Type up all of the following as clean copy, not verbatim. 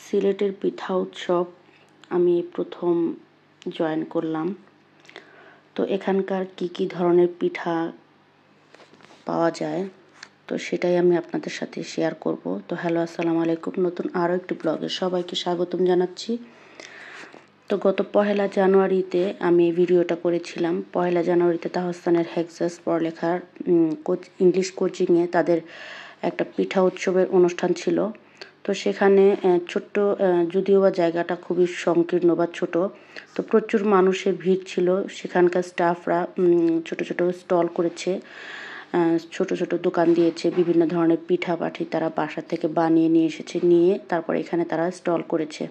সিলেটের পিঠা উৎসব আমি প্রথম জয়েন করলাম। তো এখানকার কি ধরনের পিঠা পাওয়া যায় তো সেটাই আমি আপনাদের সাথে শেয়ার করব। তো হ্যালো, আসসালামু আলাইকুম। নতুন আরও একটি ব্লগে সবাইকে স্বাগতম জানাচ্ছি। তো গত 1 জানুয়ারিতে আমি ভিডিওটা করেছিলাম। 1 জানুয়ারিতে তাহসানের হেক্সাস পড়ালেখার ইংলিশ কোচিংয়ে তাদের একটা পিঠা উৎসবের অনুষ্ঠান ছিল। তো সেখানে ছোট্ট, যদিও বা জায়গাটা খুবই সংকীর্ণ বা ছোট, তো প্রচুর মানুষের ভিড় ছিল। সেখানকার স্টাফরা ছোট ছোট স্টল করেছে, ছোট ছোট দোকান দিয়েছে। বিভিন্ন ধরনের পিঠাপাঠি তারা বাসা থেকে বানিয়ে নিয়ে এসেছে, নিয়ে তারপর এখানে তারা স্টল করেছে।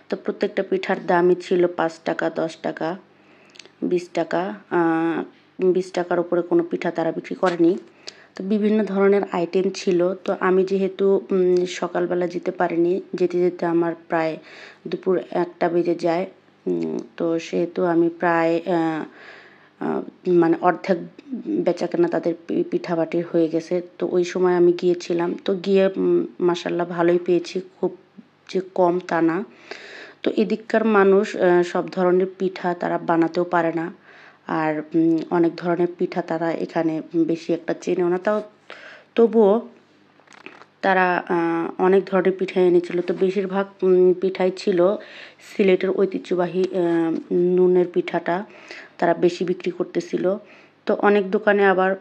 তো প্রত্যেকটা পিঠার দামই ছিল 5 টাকা, 10 টাকা, 20 টাকা। 20 টাকার উপরে কোনো পিঠা তারা বিক্রি করেনি। তো বিভিন্ন ধরনের আইটেম ছিল। তো আমি যেহেতু সকালবেলা যেতে পারিনি, যেতে যেতে আমার প্রায় দুপুর 1টা বেজে যায়। তো সেহেতু আমি প্রায় মানে অর্ধেক বেচাকেনা তাদের পিঠাবাটির হয়ে গেছে। তো ওই সময় আমি গিয়েছিলাম। তো গিয়ে মাশাআল্লাহ ভালোই পেয়েছি, খুব যে কম তা না। তো এদিককার মানুষ সব ধরনের পিঠা তারা বানাতেও পারে না, আর অনেক ধরনের পিঠা তারা এখানে বেশি একটা চেনেও না। তবুও তারা অনেক ধরনের পিঠা এনেছিল। তো বেশিরভাগ পিঠাই ছিল সিলেটের ঐতিহ্যবাহী নুনের পিঠাটা তারা বেশি বিক্রি করতেছিল। তো অনেক দোকানে আবার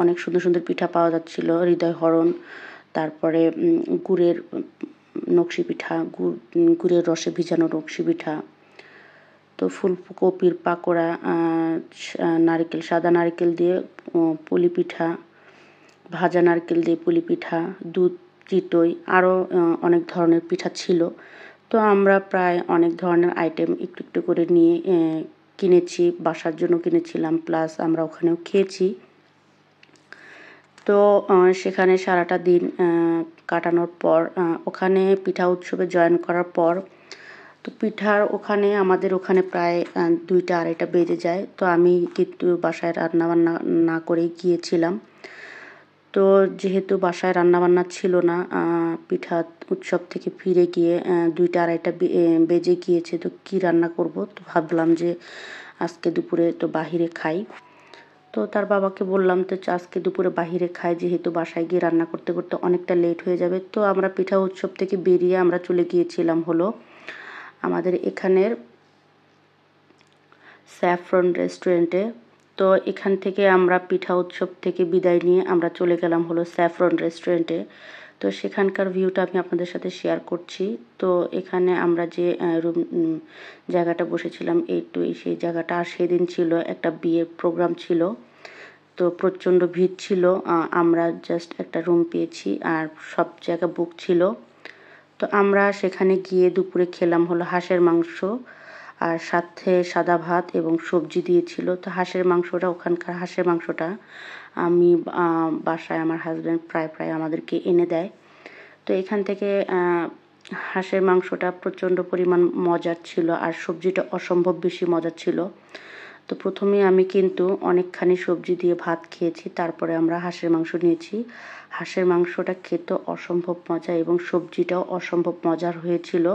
অনেক সুন্দর সুন্দর পিঠা পাওয়া যাচ্ছিল, হৃদয়হরণ, তারপরে গুড়ের নকশি পিঠা, গুড়ের রসে ভিজানো নকশি পিঠা, তো ফুলকপির পাকোড়া, নারকেল, সাদা নারকেল দিয়ে পুলি পিঠা, ভাজা নারকেল দিয়ে পুলি পিঠা, দুধ চিতই, আরও অনেক ধরনের পিঠা ছিল। তো আমরা প্রায় অনেক ধরনের আইটেম একটু একটু করে নিয়ে কিনেছি, বাসার জন্য কিনেছিলাম, প্লাস আমরা ওখানেও খেয়েছি। তো সেখানে সারাটা দিন কাটানোর পর, ওখানে পিঠা উৎসবে জয়েন করার পর, তো পিঠার ওখানে আমাদের ওখানে প্রায় 2টা 2:30টা বেজে যায়। তো আমি কিন্তু বাসায় রান্নাবান্না না করেই গিয়েছিলাম। তো যেহেতু বাসায় রান্নাবান্না ছিল না, পিঠা উৎসব থেকে ফিরে গিয়ে 2টা 2:30টা বেজে গিয়েছে। তো কী রান্না করব, তো ভাবলাম যে আজকে দুপুরে তো বাহিরে খাই। তো তার বাবাকে বললাম, তো আজকে দুপুরে বাহিরে খাই, যেহেতু বাসায় গিয়ে রান্না করতে করতে অনেকটা লেট হয়ে যাবে। তো আমরা পিঠা উৎসব থেকে বেরিয়ে আমরা চলে গিয়েছিলাম হলো আমাদের এখানের স্যাফরন রেস্টুরেন্টে। তো এখান থেকে আমরা পিঠা উৎসব থেকে বিদায় নিয়ে আমরা চলে গেলাম হলো স্যাফরন রেস্টুরেন্টে। তো সেখানকার ভিউটা আমি আপনাদের সাথে শেয়ার করছি। তো এখানে আমরা যে জায়গাটা বসেছিলাম, সেই জায়গাটা, আর সেদিন ছিল একটা বিয়ের প্রোগ্রাম ছিল। তো প্রচণ্ড ভিড় ছিল। আমরা জাস্ট একটা রুম পেয়েছি, আর সব জায়গা বুক ছিল। তো আমরা সেখানে গিয়ে দুপুরে খেলাম হলো হাঁসের মাংস, আর সাথে সাদা ভাত এবং সবজি দিয়েছিল। তো ওখানকার হাঁসের মাংসটা আমি বাসায় আমার হাজব্যান্ড প্রায় আমাদেরকে এনে দেয়। তো এখান থেকে হাঁসের মাংসটা প্রচণ্ড পরিমাণ মজার ছিল, আর সবজিটা অসম্ভব বেশি মজার ছিল। তো প্রথমে আমি কিন্তু অনেকখানি সবজি দিয়ে ভাত খেয়েছি, তারপরে আমরা হাঁসের মাংস নিয়েছি। হাঁসের মাংসটা খেতে অসম্ভব মজা এবং সবজিটাও অসম্ভব মজার হয়েছিল,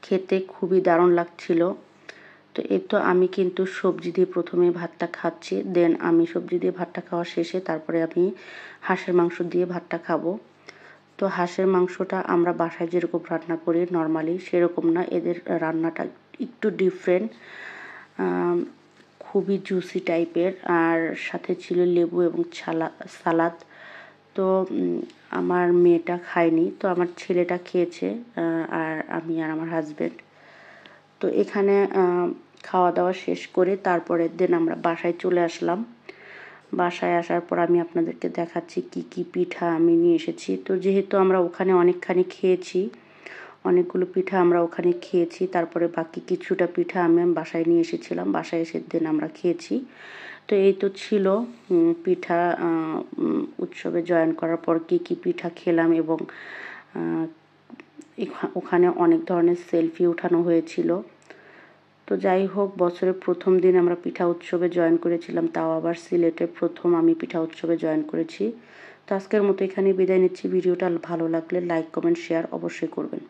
খেতে খুবই দারুণ লাগছিল। তো তো আমি কিন্তু সবজি দিয়ে প্রথমে ভাতটা খাচ্ছি, দেন আমি সবজি দিয়ে ভাতটা খাওয়া শেষে তারপরে আমি হাঁসের মাংস দিয়ে ভাতটা খাবো। তো হাঁসের মাংসটা আমরা বাসায় যেরকম রান্না করি নর্মালি, সেরকম না, এদের রান্নাটা একটু ডিফারেন্ট, খুবই জুসি টাইপের, আর সাথে ছিল লেবু এবং সালাদ। তো আমার মেয়েটা খায়নি, তো আমার ছেলেটা খেয়েছে, আর আমি আর আমার হাজব্যান্ড। তো এখানে খাওয়া দাওয়া শেষ করে তারপরে দিন আমরা বাসায় চলে আসলাম। বাসায় আসার পর আমি আপনাদেরকে দেখাচ্ছি কি পিঠা আমি নিয়ে এসেছি। তো যেহেতু আমরা ওখানে অনেকখানি খেয়েছি, অনেকগুলো পিঠা আমরা ওখানে খেয়েছি, তারপরে বাকি কিছুটা পিঠা আমি বাসায় নিয়ে এসেছিলাম, বাসায় এসে দিন আমরা খেয়েছি। তো এই তো ছিল পিঠা উৎসবে জয়েন করার পর কি পিঠা খেলাম, এবং ওখানে অনেক ধরনের সেলফি উঠানো হয়েছিল। তো যাই হোক, বছরের প্রথম দিন আমরা পিঠা উৎসবে জয়েন করেছিলাম, তাও আবার সিলেটে প্রথম আমি পিঠা উৎসবে জয়েন করেছি। তো আজকের মতো এখানে বিদায় নিচ্ছি। ভিডিওটা ভালো লাগলে লাইক কমেন্ট শেয়ার অবশ্যই করবেন।